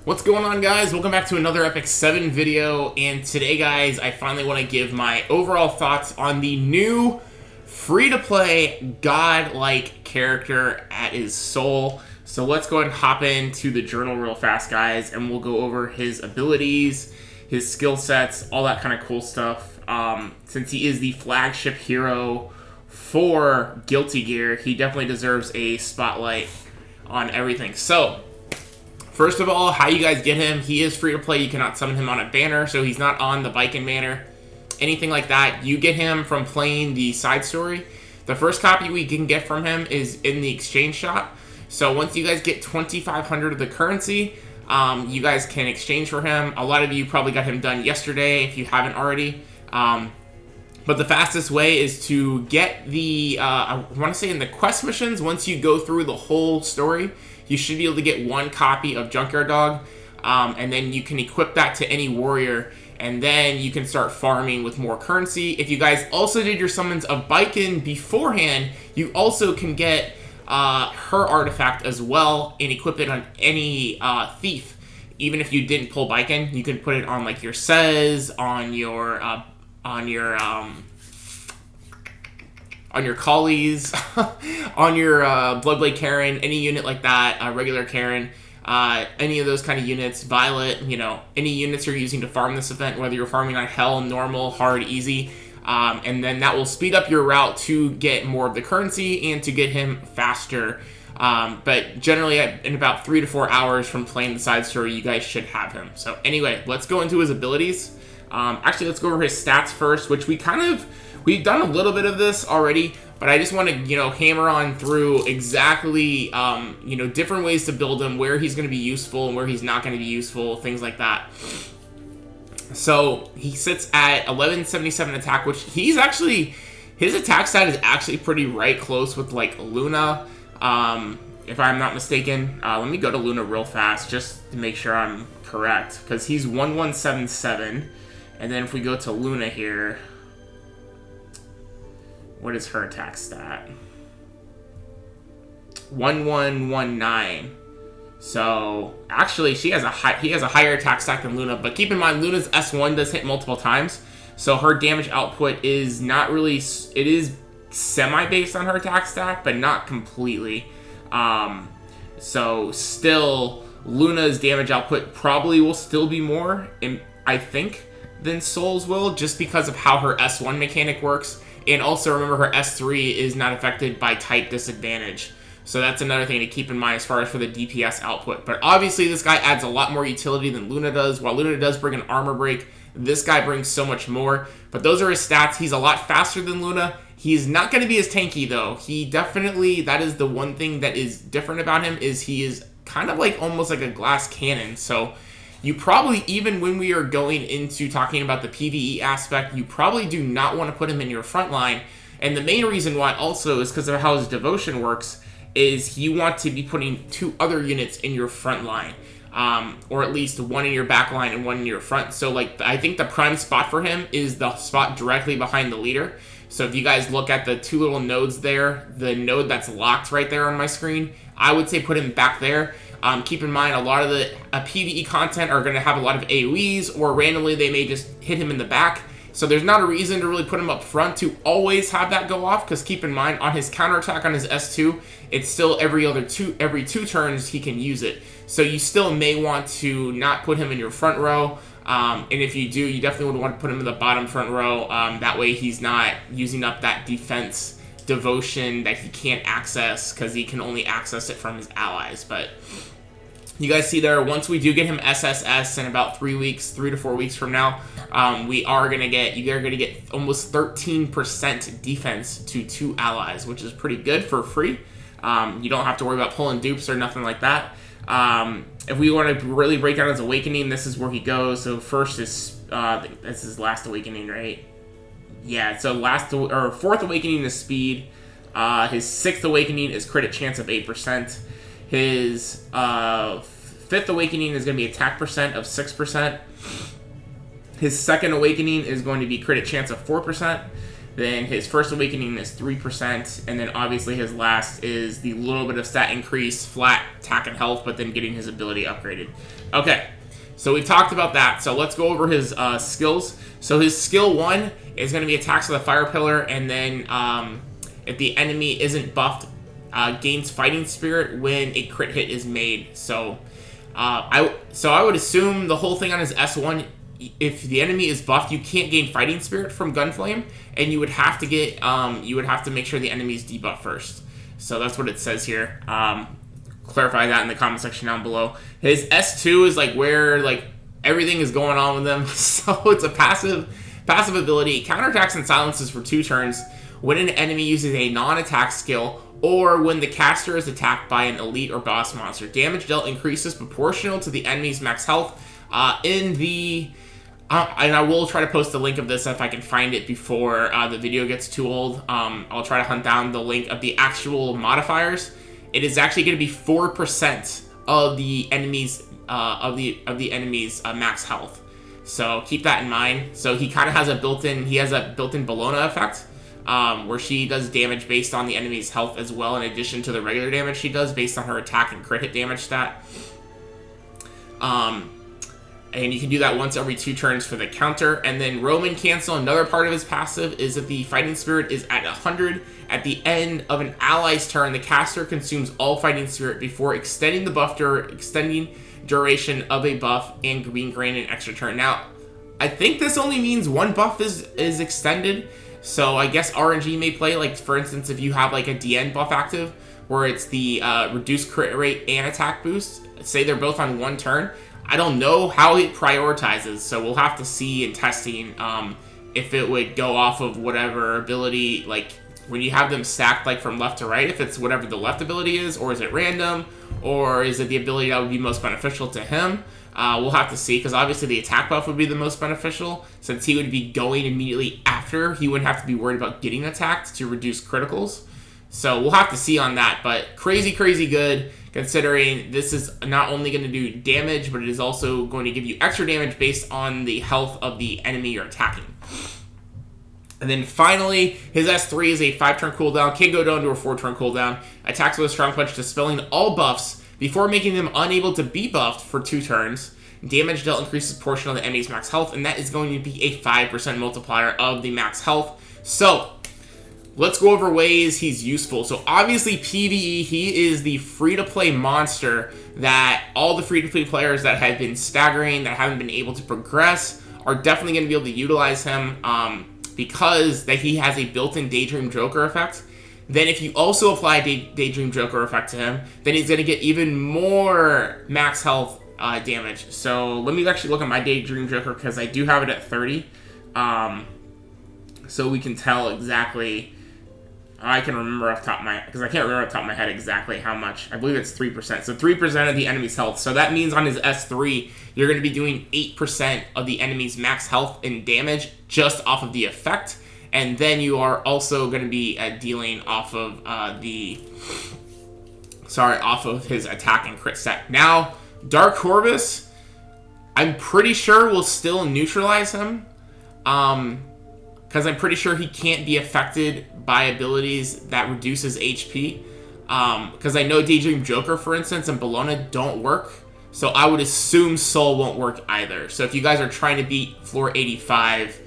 What's going on, guys? Welcome back to another epicseven video, and today, guys, I finally want to give my overall thoughts on the new free-to-play godlike character at his soul. So let's go ahead and hop into the journal real fast, guys, and we'll go over his abilities, his skill sets, all that kind of cool stuff. Since he is the flagship hero for Guilty Gear, he definitely deserves a spotlight on everything. So first of all, how you guys get him, he is free to play. You cannot summon him on a banner, so he's not on the Biken banner, anything like that. You get him from playing the side story. The first copy we can get from him is in the exchange shop. So once you guys get 2,500 of the currency, you guys can exchange for him. A lot of you probably got him done yesterday if you haven't already. But the fastest way is to get the, I want to say in the quest missions, once you go through the whole story, you should be able to get one copy of Junkyard Dog, and then you can equip that to any warrior, and then you can start farming with more currency. If you guys also did your summons of Biken beforehand, you also can get her artifact as well and equip it on any thief. Even if you didn't pull Biken, you can put it on like your Sez, on your Collies, on your Bloodblade Karen, any unit like that, regular Karen, any of those kind of units, Violet, you know, any units you're using to farm this event, whether you're farming on Hell, Normal, Hard, Easy, and then that will speed up your route to get more of the currency and to get him faster. But generally, in about 3 to 4 hours from playing the side story, you guys should have him. So anyway, let's go into his abilities. Actually, let's go over his stats first, which we've done a little bit of this already, but I just want to, hammer on through exactly, different ways to build him, where he's going to be useful and where he's not going to be useful, things like that. So he sits at 1177 attack, which his attack stat is actually pretty right close with like Luna, if I'm not mistaken. Let me go to Luna real fast just to make sure I'm correct, because he's 1177. And then if we go to Luna here, what is her attack stat? 1119. So actually, he has a higher attack stat than Luna. But keep in mind, Luna's S1 does hit multiple times, so her damage output is not really. It is semi-based on her attack stat, but not completely. So still, Luna's damage output probably will still be more, I think, than Soul's will, just because of how her S1 mechanic works. And also remember, her S3 is not affected by type disadvantage. So that's another thing to keep in mind as far as for the DPS output. But obviously this guy adds a lot more utility than Luna does. While Luna does bring an armor break, this guy brings so much more. But those are his stats. He's a lot faster than Luna. He's not going to be as tanky though. He definitely, that is the one thing that is different about him, is he is kind of like almost like a glass cannon. So you probably, even when we are going into talking about the PvE aspect, you probably do not want to put him in your front line. And the main reason why also is because of how his devotion works, is you want to be putting 2 other units in your front line. Or at least one in your back line and one in your front. So like, I think the prime spot for him is the spot directly behind the leader. So if you guys look at the 2 little nodes there, the node that's locked right there on my screen, I would say put him back there. Keep in mind, a lot of the PvE content are going to have a lot of AoEs, or randomly they may just hit him in the back. So there's not a reason to really put him up front to always have that go off, because keep in mind, on his counterattack on his S2, it's still every 2 turns he can use it. So you still may want to not put him in your front row. And if you do, you definitely would want to put him in the bottom front row. That way he's not using up that defense devotion that he can't access, because he can only access it from his allies. But you guys see there, once we do get him SSS in about 3 to 4 weeks from now, you are going to get almost 13% defense to 2 allies, which is pretty good for free. You don't have to worry about pulling dupes or nothing like that. If we want to really break down his awakening, this is where he goes. So first is, this is last awakening, right? Yeah, so fourth awakening is speed. His 6th awakening is crit chance of 8%. His 5th awakening is going to be attack percent of 6%. His 2nd awakening is going to be crit chance of 4%. Then his First Awakening is 3%, and then obviously his last is the little bit of stat increase, flat attack and health, but then getting his ability upgraded. Okay, so we've talked about that, so let's go over his skills. So his skill 1 is going to be attacks with a fire pillar, and then if the enemy isn't buffed, gains fighting spirit when a crit hit is made. So I would assume the whole thing on his S1, if the enemy is buffed, you can't gain fighting spirit from Gunflame, and you would have to get make sure the enemy's debuffed first. So that's what it says here. Clarify that in the comment section down below. His S2 is like where like everything is going on with him. So it's a passive ability. Counterattacks and silences for 2 turns when an enemy uses a non-attack skill, or when the caster is attacked by an elite or boss monster. Damage dealt increases proportional to the enemy's max health. And I will try to post a link of this if I can find it before the video gets too old. I'll try to hunt down the link of the actual modifiers. It is actually going to be 4% of the enemy's max health. So keep that in mind. So he kind of has a built-in Bologna effect, where she does damage based on the enemy's health as well, in addition to the regular damage she does based on her attack and crit hit damage stat. And you can do that once every 2 turns for the counter. And then Roman Cancel, another part of his passive, is that the Fighting Spirit is at 100. At the end of an ally's turn, the caster consumes all Fighting Spirit before extending the buff extending duration of a buff and being granted an extra turn. Now, I think this only means 1 buff is extended. So I guess RNG may play, like for instance, if you have like a DN buff active, where it's the reduced crit rate and attack boost, say they're both on 1 turn. I don't know how it prioritizes, so we'll have to see in testing if it would go off of whatever ability, like when you have them stacked like from left to right, if it's whatever the left ability is, or is it random, or is it the ability that would be most beneficial to him? We'll have to see, because obviously the attack buff would be the most beneficial, since he would be going immediately after. He wouldn't have to be worried about getting attacked to reduce criticals. So we'll have to see on that, but crazy good, considering this is not only going to do damage, but it is also going to give you extra damage based on the health of the enemy you're attacking. And then finally, his S3 is a 5-turn cooldown, can go down to a 4-turn cooldown, attacks with a strong punch, dispelling all buffs before making them unable to be buffed for 2 turns. Damage dealt increases portion of the enemy's max health, and that is going to be a 5% multiplier of the max health. So let's go over ways he's useful. So obviously PvE, he is the free-to-play monster that all the free-to-play players that have been staggering, that haven't been able to progress, are definitely going to be able to utilize him because that he has a built-in Daydream Joker effect. Then if you also apply a Daydream Joker effect to him, then he's going to get even more max health damage. So let me actually look at my Daydream Joker, because I do have it at 30. So we can tell exactly. I can remember off the top of my, because I can't remember off the top of my head exactly how much. I believe it's 3%. So 3% of the enemy's health. So that means on his S3, you're going to be doing 8% of the enemy's max health and damage just off of the effect. And then you are also going to be dealing off of off of his attack and crit stat. Now, Dark Corvus, I'm pretty sure will still neutralize him. Because I'm pretty sure he can't be affected by abilities that reduces HP. Because I know Daydream Joker, for instance, and Bologna don't work. So I would assume Soul won't work either. So if you guys are trying to beat floor 85,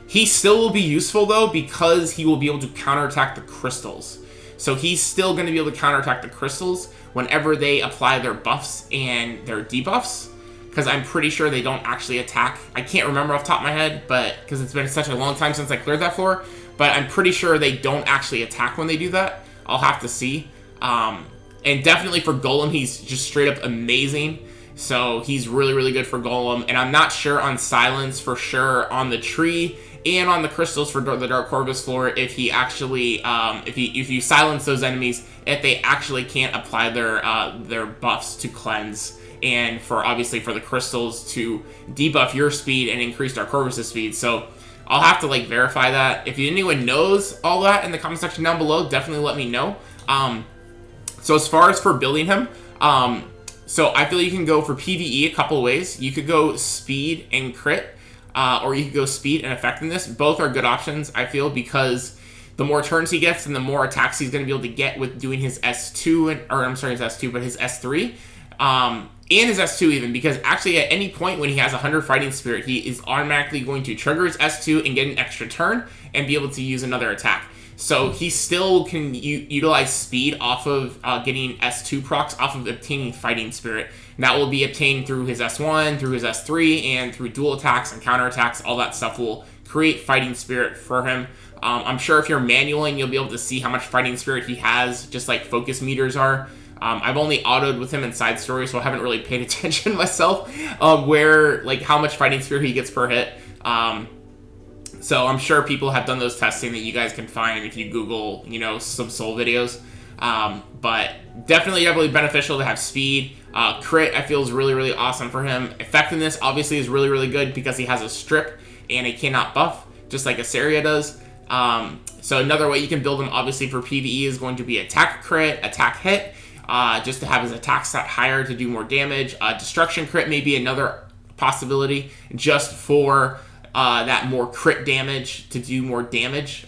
he still will be useful, though, because he will be able to counterattack the crystals. So he's still going to be able to counterattack the crystals whenever they apply their buffs and their debuffs. Because I'm pretty sure they don't actually attack. I can't remember off the top of my head, but because it's been such a long time since I cleared that floor. But I'm pretty sure they don't actually attack when they do that. I'll have to see. And definitely for Golem, he's just straight up amazing. So he's really good for Golem. And I'm not sure on Silence for sure on the tree and on the crystals for the Dark Corvus floor if he actually, if you silence those enemies, if they actually can't apply their buffs to cleanse. And for obviously for the crystals to debuff your speed and increase Dark Corvus' speed. So I'll have to like verify that. If anyone knows all that in the comment section down below, definitely let me know. So as far as for building him, so I feel you can go for PvE a couple of ways. You could go speed and crit. or you could go speed and effectiveness. Both are good options, I feel, because the more turns he gets and the more attacks he's going to be able to get with doing his S2, or I'm sorry, his S2, but his S3, and his S2 even, because actually at any point when he has 100 fighting spirit, he is automatically going to trigger his S2 and get an extra turn and be able to use another attack. So he still can utilize speed off of getting S2 procs off of obtaining fighting spirit. And that will be obtained through his S1, through his S3, and through dual attacks and counter attacks. All that stuff will create fighting spirit for him. I'm sure if you're manualing, you'll be able to see how much fighting spirit he has, just like focus meters are. I've only autoed with him in side story, so I haven't really paid attention myself where, like, how much fighting spirit he gets per hit. So I'm sure people have done those testing that you guys can find if you Google, you know, some Soul videos. But definitely beneficial to have speed. Crit, I feel, is really, really awesome for him. Effectiveness, obviously, is really, really good because he has a strip and a cannot buff, just like Asaria does. So another way you can build him, obviously, for PvE is going to be attack crit, attack hit, just to have his attack stat higher to do more damage. Destruction crit may be another possibility, just for that more crit damage to do more damage.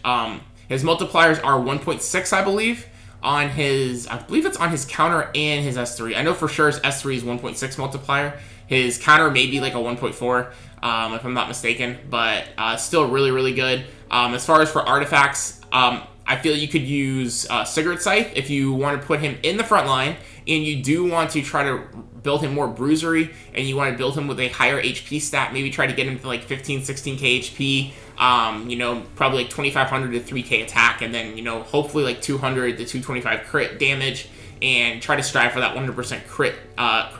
His multipliers are 1.6, I believe, on his, I believe it's on his counter and his S3. I know for sure his S3 is 1.6 multiplier. His counter may be like a 1.4, if I'm not mistaken, but still really, really good. As far as for artifacts, I feel you could use Cigarette Scythe if you want to put him in the front line, and you do want to try to build him more bruisery, and you want to build him with a higher HP stat, maybe try to get him to like 15, 16k HP, you know, probably like 2500 to 3k attack, and then, you know, hopefully like 200 to 225 crit damage, and try to strive for that 100% crit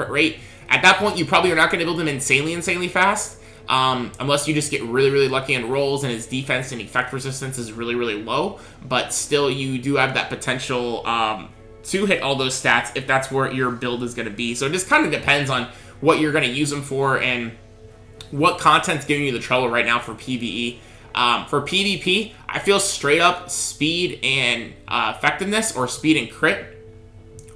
rate. At that point, you probably are not going to build him insanely fast, unless you just get really, really lucky on rolls and his defense and effect resistance is really, really low. But still, you do have that potential to hit all those stats if that's where your build is going to be. So it just kind of depends on what you're going to use them for and what content's giving you the trouble right now for PvE. For PvP, I feel straight up speed and effectiveness, or speed and crit,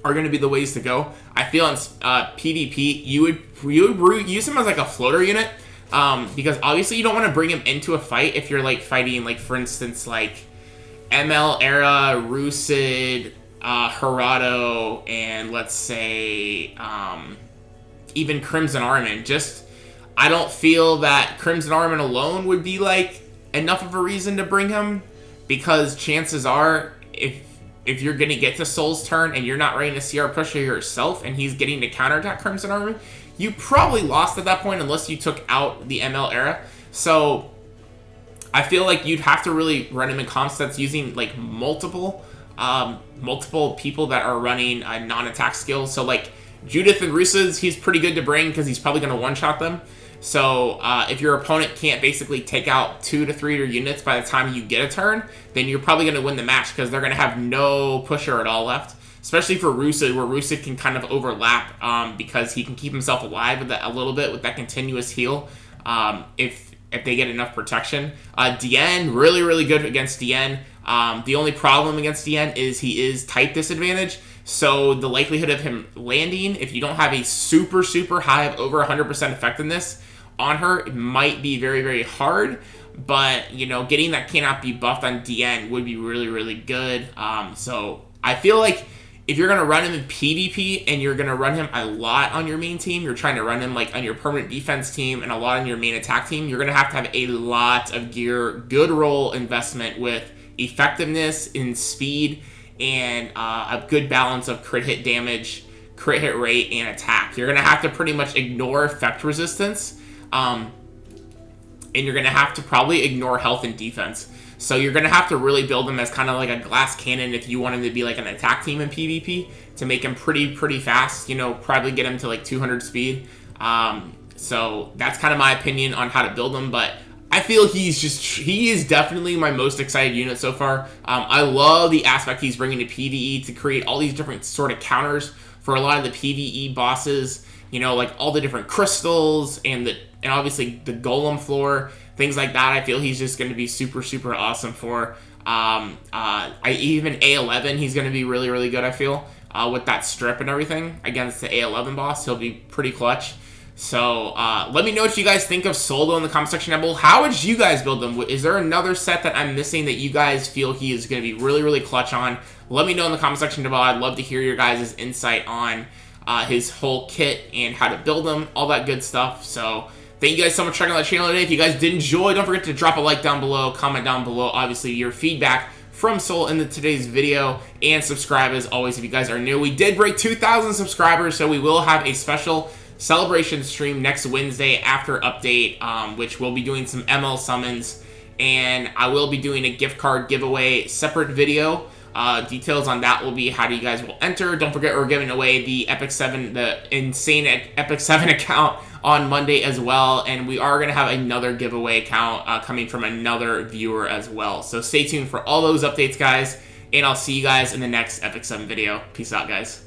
are going to be the ways to go. I feel in PvP, you would use him as like a floater unit, because obviously you don't want to bring him into a fight if you're like fighting, like, for instance, like ML era, Rusid, Harado, and let's say even Crimson Armin. Just, I don't feel that Crimson Armin alone would be like enough of a reason to bring him, because chances are if you're going to get to Soul's turn and you're not ready to CR pusher yourself and he's getting to counterattack Crimson Armin, you probably lost at that point unless you took out the ML era. So I feel like you'd have to really run him in comp sets using like multiple people that are running non-attack skills. So like Judith and Rusa's, he's pretty good to bring because he's probably going to one-shot them. So if your opponent can't basically take out 2 to 3 of your units by the time you get a turn, then you're probably going to win the match because they're going to have no pusher at all left. Especially for Rusid, where Rusid can kind of overlap because he can keep himself alive with that, a little bit with that continuous heal if they get enough protection. Dien, really, really good against Dien. The only problem against Dien is he is type disadvantage. So the likelihood of him landing, if you don't have a super, super high of over 100% effectiveness on her, it might be very, very hard. But, you know, getting that cannot be buffed on Dien would be really, really good. So I feel like if you're going to run him in PvP and you're going to run him a lot on your main team, you're trying to run him like on your permanent defense team and a lot on your main attack team, you're going to have a lot of gear, good roll investment with effectiveness in speed, and a good balance of crit hit damage, crit hit rate, and attack. You're going to have to pretty much ignore effect resistance, and you're going to have to probably ignore health and defense. So you're going to have to really build him as kind of like a glass cannon if you want him to be like an attack team in PvP to make him pretty fast, you know, probably get him to like 200 speed. So that's kind of my opinion on how to build him, but I feel he is definitely my most excited unit so far. I love the aspect he's bringing to PvE to create all these different sort of counters for a lot of the PvE bosses, you know, like all the different crystals and obviously the golem floor, things like that. I feel he's just going to be super, super awesome for. Even A11, he's going to be really, really good, I feel, with that strip and everything against the A11 boss. He'll be pretty clutch. So let me know what you guys think of Solo in the comment section down below. How would you guys build them? Is there another set that I'm missing that you guys feel he is going to be really, really clutch on? Let me know in the comment section down below. I'd love to hear your guys' insight on his whole kit and how to build them, all that good stuff. So thank you guys so much for checking out the channel today. If you guys did enjoy, don't forget to drop a like down below, comment down below, obviously, your feedback from Soul in today's video, and subscribe as always if you guys are new. We did break 2,000 subscribers, so we will have a special celebration stream next Wednesday after update, which we'll be doing some ML summons, and I will be doing a gift card giveaway separate video. Details on that will be how you guys will enter. Don't forget we're giving away the epicseven, the insane epicseven account on Monday as well, and we are going to have another giveaway account coming from another viewer as well. So stay tuned for all those updates, guys, and I'll see you guys in the next epicseven video. Peace out, guys.